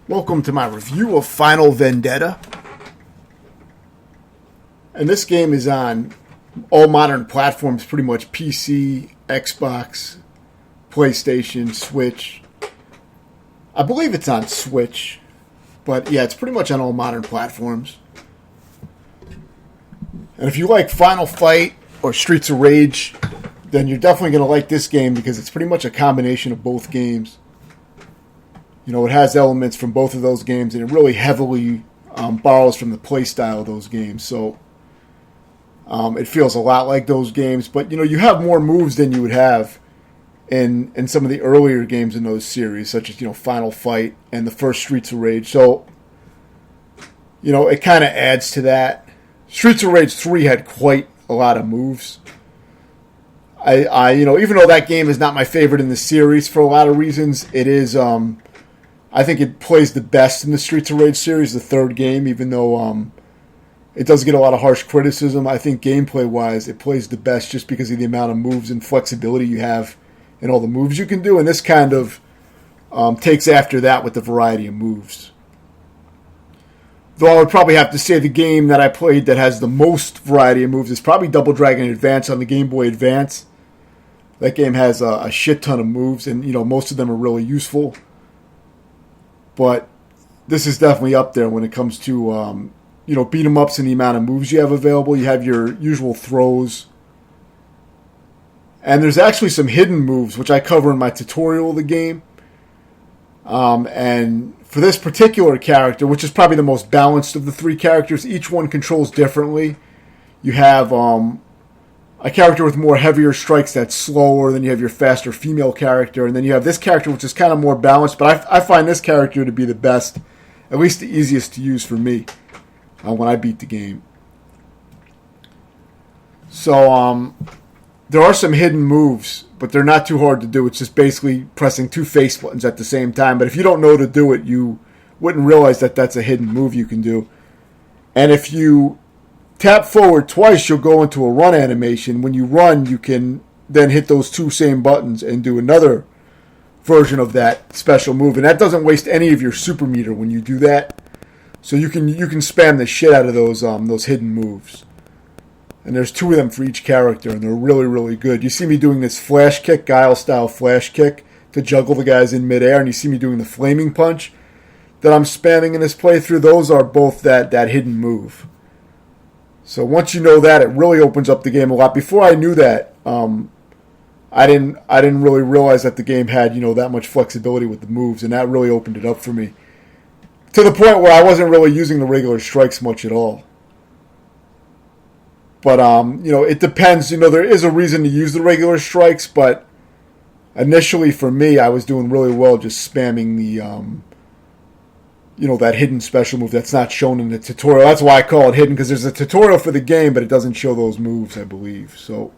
Welcome to my review of Final Vendetta. And this game is on all modern platforms, pretty much PC, Xbox, PlayStation, Switch. I believe it's on Switch, but yeah, it's pretty much on all modern platforms. And if you like Final Fight or Streets of Rage, then you're definitely going to like this game because it's pretty much a combination of both games. You know, it has elements from both of those games, and it really heavily borrows from the play style of those games. So it feels a lot like those games, but you know, you have more moves than you would have in some of the earlier games in those series, such as Final Fight and the first Streets of Rage. So it kind of adds to that. Streets of Rage 3 had quite a lot of moves. I even though that game is not my favorite in the series for a lot of reasons, it is. I think it plays the best in the Streets of Rage series, the third game, even though it does get a lot of harsh criticism. I think gameplay-wise, it plays the best just because of the amount of moves and flexibility you have and all the moves you can do. And this kind of takes after that with the variety of moves. Though I would probably have to say the game that I played that has the most variety of moves is probably Double Dragon Advance on the Game Boy Advance. That game has a shit ton of moves, and most of them are really useful. But this is definitely up there when it comes to beat 'em ups and the amount of moves you have available. You have your usual throws, and there's actually some hidden moves which I cover in my tutorial of the game. And for this particular character, which is probably the most balanced of the three characters, each one controls differently. You have a character with more heavier strikes that's slower, then you have your faster female character, and then you have this character which is kind of more balanced, but I find this character to be the best, at least the easiest to use for me when I beat the game. So there are some hidden moves, but they're not too hard to do. It's just basically pressing two face buttons at the same time, but if you don't know to do it, you wouldn't realize that that's a hidden move you can do. And if you tap forward twice, you'll go into a run animation. When you run, you can then hit those two same buttons and do another version of that special move. And that doesn't waste any of your super meter when you do that. So you can spam the shit out of those hidden moves. And there's two of them for each character, and they're really, really good. You see me doing this flash kick, Guile-style flash kick, to juggle the guys in midair, and you see me doing the flaming punch that I'm spamming in this playthrough. Those are both that hidden move. So once you know that, it really opens up the game a lot. Before I knew that, I didn't really realize that the game had that much flexibility with the moves, and that really opened it up for me. To the point where I wasn't really using the regular strikes much at all. But it depends. There is a reason to use the regular strikes, but initially for me, I was doing really well just spamming the that hidden special move that's not shown in the tutorial. That's why I call it hidden, because there's a tutorial for the game, but it doesn't show those moves, I believe. So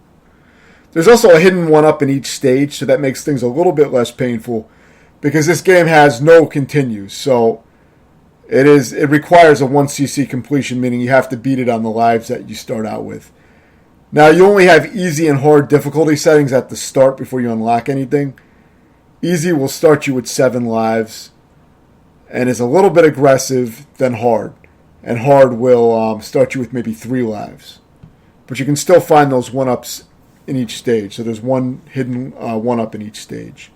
there's also a hidden one-up in each stage, so that makes things a little bit less painful, because this game has no continues. So it requires a 1cc completion, meaning you have to beat it on the lives that you start out with. Now, you only have easy and hard difficulty settings at the start before you unlock anything. Easy will start you with 7 lives, and is a little bit aggressive than hard. And hard will start you with maybe 3 lives. But you can still find those 1-ups in each stage. So there's one hidden 1-up in each stage.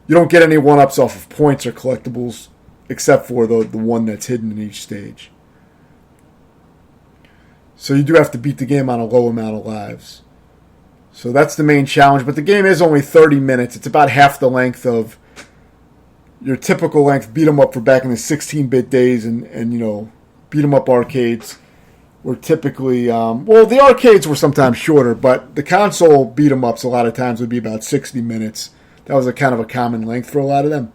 You don't get any 1-ups off of points or collectibles, except for the one that's hidden in each stage. So you do have to beat the game on a low amount of lives. So that's the main challenge. But the game is only 30 minutes. It's about half the length of your typical length beat 'em up for back in the 16-bit days, and beat 'em up arcades were typically the arcades were sometimes shorter, but the console beat 'em ups a lot of times would be about 60 minutes. That was a kind of a common length for a lot of them.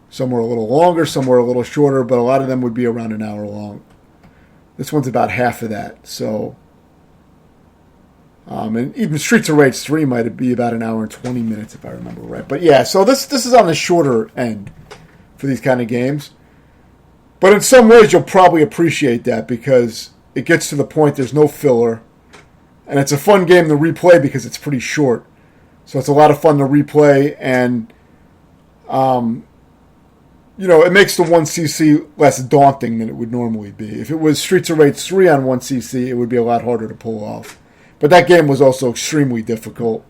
Some were a little longer, some were a little shorter, but a lot of them would be around an hour long. This one's about half of that. So and even Streets of Rage 3 might be about an hour and 20 minutes if I remember right. But yeah, so this is on the shorter end for these kind of games. But in some ways you'll probably appreciate that, because it gets to the point, there's no filler. And it's a fun game to replay because it's pretty short. So it's a lot of fun to replay, and it makes the 1cc less daunting than it would normally be. If it was Streets of Rage 3 on 1cc, it would be a lot harder to pull off. But that game was also extremely difficult.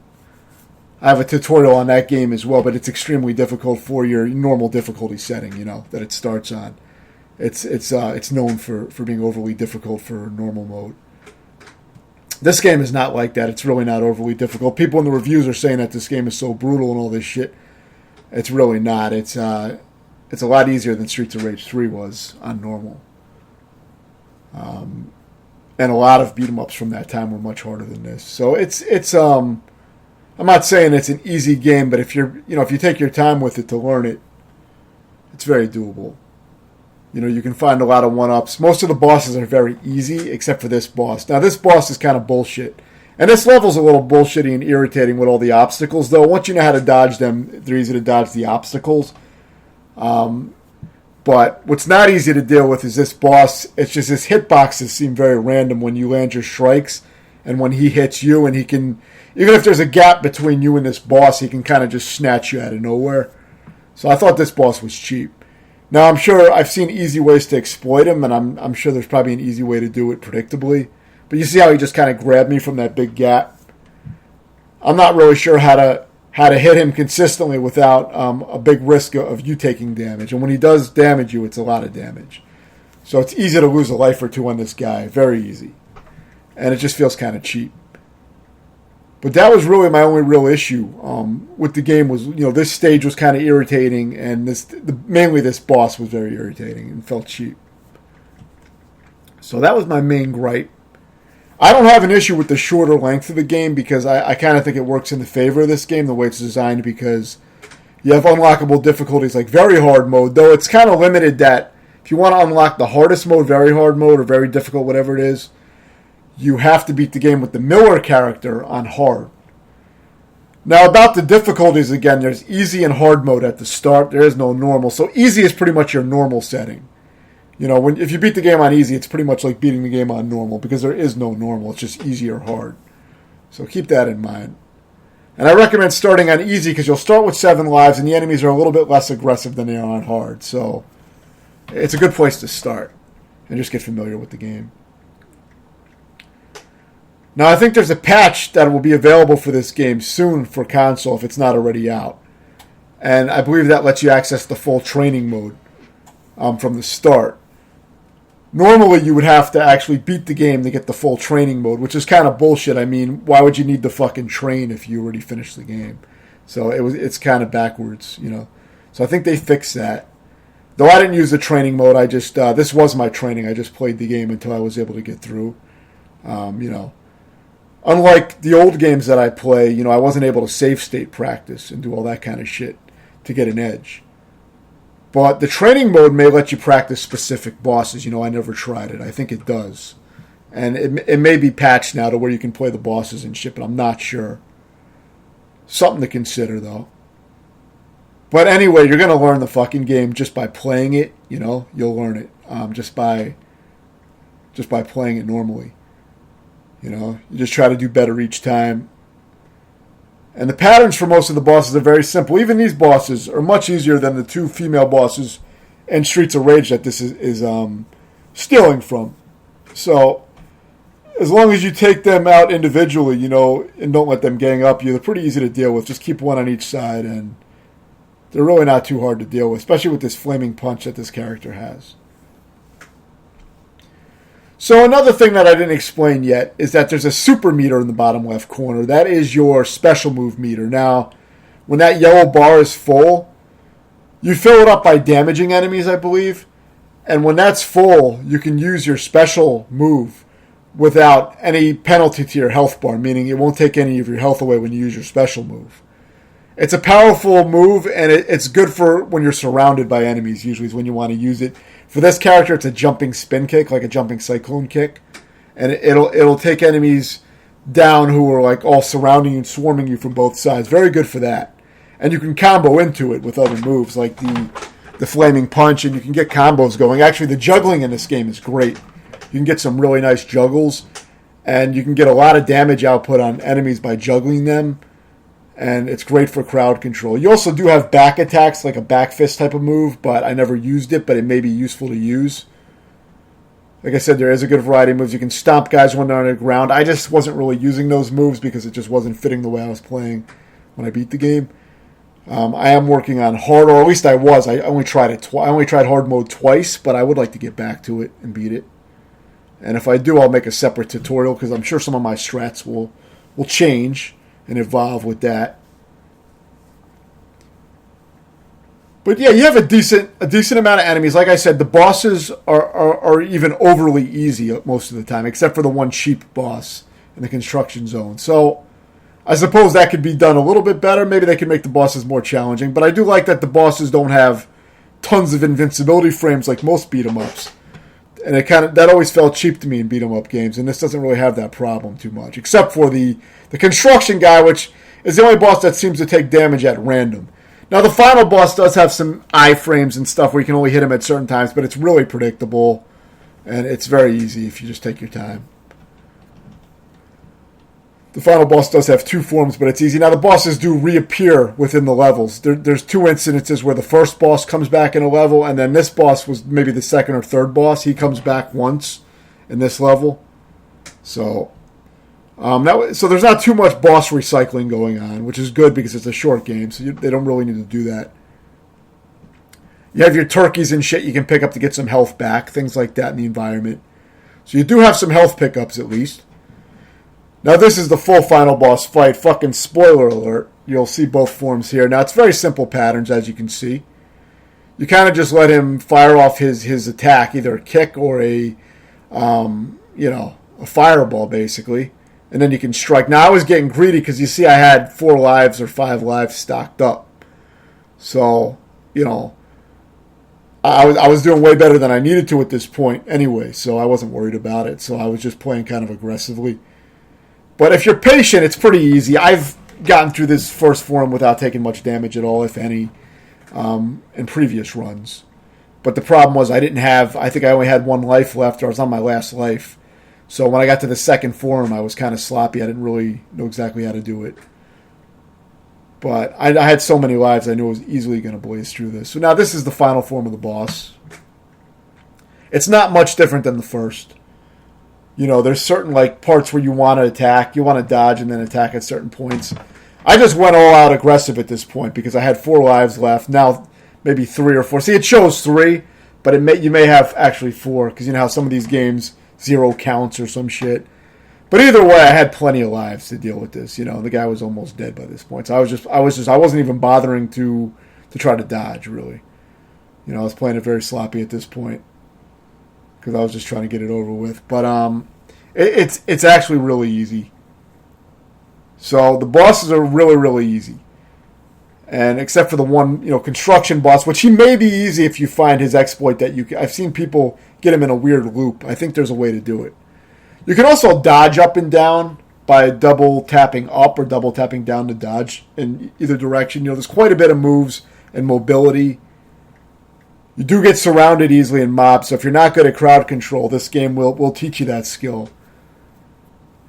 I have a tutorial on that game as well, but it's extremely difficult for your normal difficulty setting, that it starts on. It's known for being overly difficult for normal mode. This game is not like that. It's really not overly difficult. People in the reviews are saying that this game is so brutal and all this shit. It's really not. It's a lot easier than Streets of Rage 3 was on normal. And a lot of beat 'em ups from that time were much harder than this. So it's I'm not saying it's an easy game, but if you take your time with it to learn it, it's very doable. You can find a lot of one-ups. Most of the bosses are very easy, except for this boss. Now, this boss is kind of bullshit. And this level's a little bullshitty and irritating with all the obstacles, though. Once you know how to dodge them, they're easy to dodge the obstacles. But what's not easy to deal with is this boss. It's just his hitboxes seem very random when you land your strikes and when he hits you. And he can, even if there's a gap between you and this boss, he can kind of just snatch you out of nowhere. So I thought this boss was cheap. Now, I'm sure I've seen easy ways to exploit him, and I'm sure there's probably an easy way to do it predictably. But you see how he just kind of grabbed me from that big gap? I'm not really sure how to hit him consistently without a big risk of you taking damage. And when he does damage you, it's a lot of damage. So it's easy to lose a life or two on this guy. Very easy. And it just feels kind of cheap. But that was really my only real issue with the game was, this stage was kind of irritating, and mainly this boss was very irritating and felt cheap. So that was my main gripe. I don't have an issue with the shorter length of the game because I kind of think it works in the favor of this game, the way it's designed, because you have unlockable difficulties like very hard mode, though it's kind of limited that if you want to unlock the hardest mode, very hard mode, or very difficult, whatever it is, you have to beat the game with the Miller character on hard. Now, about the difficulties, again, there's easy and hard mode at the start. There is no normal. So easy is pretty much your normal setting. If you beat the game on easy, it's pretty much like beating the game on normal because there is no normal. It's just easy or hard. So keep that in mind. And I recommend starting on easy because you'll start with 7 lives and the enemies are a little bit less aggressive than they are on hard. So it's a good place to start and just get familiar with the game. Now, I think there's a patch that will be available for this game soon for console if it's not already out. And I believe that lets you access the full training mode from the start. Normally, you would have to actually beat the game to get the full training mode, which is kind of bullshit. I mean, why would you need to fucking train if you already finished the game? So it's kind of backwards, So I think they fixed that. Though I didn't use the training mode, I just this was my training. I just played the game until I was able to get through. Unlike the old games that I play, I wasn't able to save state practice and do all that kind of shit to get an edge. But the training mode may let you practice specific bosses. I never tried it. I think it does. And it may be patched now to where you can play the bosses and shit, but I'm not sure. Something to consider, though. But anyway, you're going to learn the fucking game just by playing it. You'll learn it just by playing it normally. You just try to do better each time. And the patterns for most of the bosses are very simple. Even these bosses are much easier than the 2 female bosses in Streets of Rage that this is stealing from. So, as long as you take them out individually, and don't let them gang up you, they're pretty easy to deal with. Just keep one on each side, and they're really not too hard to deal with, especially with this flaming punch that this character has. So another thing that I didn't explain yet is that there's a super meter in the bottom left corner. That is your special move meter. Now, when that yellow bar is full, you fill it up by damaging enemies, I believe. And when that's full, you can use your special move without any penalty to your health bar, meaning it won't take any of your health away when you use your special move. It's a powerful move, and it's good for when you're surrounded by enemies, usually is when you want to use it. For this character, it's a jumping spin kick, like a jumping cyclone kick. And it'll take enemies down who are like all surrounding you and swarming you from both sides. Very good for that. And you can combo into it with other moves, like the flaming punch, and you can get combos going. Actually, the juggling in this game is great. You can get some really nice juggles, and you can get a lot of damage output on enemies by juggling them. and it's great for crowd control. You also do have back attacks, like a back fist type of move, but I never used it, but it may be useful to use. Like I said, there is a good variety of moves. You can stomp guys when they're on the ground. I just wasn't really using those moves because it just wasn't fitting the way I was playing when I beat the game. I am working on hard, or at least I was. I only tried it. I only tried hard mode twice, but I would like to get back to it and beat it. And if I do, I'll make a separate tutorial because I'm sure some of my strats will change and evolve with that. But yeah, you have a decent amount of enemies. Like I said, the bosses are even overly easy most of the time, except for the one cheap boss in the construction zone. So I suppose that could be done a little bit better. Maybe they could make the bosses more challenging. But I do like that the bosses don't have tons of invincibility frames like most beat 'em ups. And that always felt cheap to me in beat 'em up games, and this doesn't really have that problem too much, except for the construction guy, which is the only boss that seems to take damage at random. Now, the final boss does have some iframes and stuff where you can only hit him at certain times, but it's really predictable, and it's very easy if you just take your time. The final boss does have two forms, but it's easy. Now, the bosses do reappear within the levels. There's two incidences where the first boss comes back in a level, and then this boss was maybe the second or third boss. He comes back once in this level. So there's not too much boss recycling going on, which is good because it's a short game, so they don't really need to do that. You have your turkeys and shit you can pick up to get some health back, things like that in the environment. So you do have some health pickups at least. Now this is the full final boss fight. Fucking spoiler alert. You'll see both forms here. Now it's very simple patterns, as you can see. You kind of just let him fire off his attack, either a kick or a fireball, basically. And then you can strike. Now I was getting greedy because you see I had 4 lives or 5 lives stocked up. So, I was doing way better than I needed to at this point anyway, so I wasn't worried about it. So I was just playing kind of aggressively. But if you're patient, it's pretty easy. I've gotten through this first form without taking much damage at all, if any, in previous runs. But the problem was I think I only had 1 life left, or I was on my last life. So when I got to the second form, I was kind of sloppy. I didn't really know exactly how to do it. But I had so many lives, I knew I was easily going to blaze through this. So now this is the final form of the boss. It's not much different than the first. There's certain parts where you want to attack, you want to dodge and then attack at certain points. I just went all out aggressive at this point because I had 4 lives left. Now maybe 3 or 4. See, it shows 3, but you may have actually 4 because you know how some of these games 0 counts or some shit. But either way, I had plenty of lives to deal with this. The guy was almost dead by this point. So I wasn't even bothering to try to dodge really. I was playing it very sloppy at this point because I was just trying to get it over with. But it's actually really easy. So the bosses are really, really easy. And except for the one, construction boss, which he may be easy if you find his exploit that I've seen people get him in a weird loop. I think there's a way to do it. You can also dodge up and down by double tapping up or double tapping down to dodge in either direction. There's quite a bit of moves and mobility. You do get surrounded easily in mobs, so if you're not good at crowd control, this game will teach you that skill.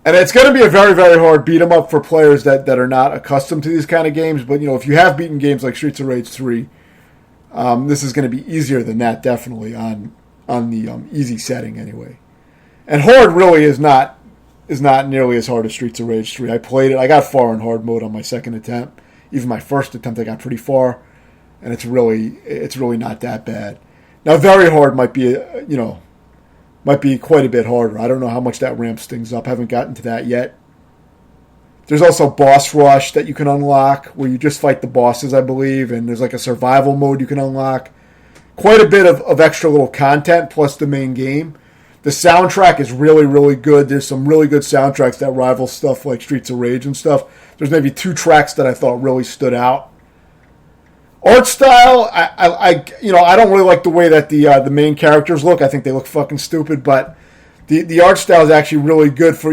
And it's going to be a very, very hard beat 'em up for players that are not accustomed to these kind of games. But, if you have beaten games like Streets of Rage 3, this is going to be easier than that, definitely, on the easy setting anyway. And hard really is not nearly as hard as Streets of Rage 3. I played it. I got far in hard mode on my second attempt. Even my first attempt, I got pretty far. And it's really not that bad. Now, very hard might be quite a bit harder. I don't know how much that ramps things up. I haven't gotten to that yet. There's also Boss Rush that you can unlock, where you just fight the bosses, I believe. And there's a survival mode you can unlock. Quite a bit of extra little content, plus the main game. The soundtrack is really, really good. There's some really good soundtracks that rival stuff like Streets of Rage and stuff. There's maybe 2 tracks that I thought really stood out. Art style, I don't really like the way that the main characters look. I think they look fucking stupid, but the art style is actually really good for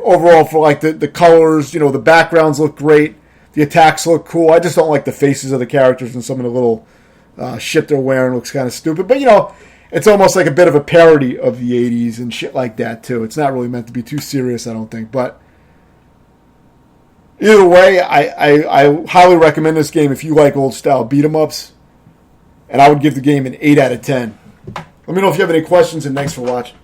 overall for the colors. The backgrounds look great. The attacks look cool. I just don't like the faces of the characters and some of the little shit they're wearing looks kind of stupid. But it's almost like a bit of a parody of the 80s and shit like that too. It's not really meant to be too serious, I don't think, but Either way, I highly recommend this game if you like old style beat 'em ups, and I would give the game an 8 out of 10. Let me know if you have any questions, and thanks for watching.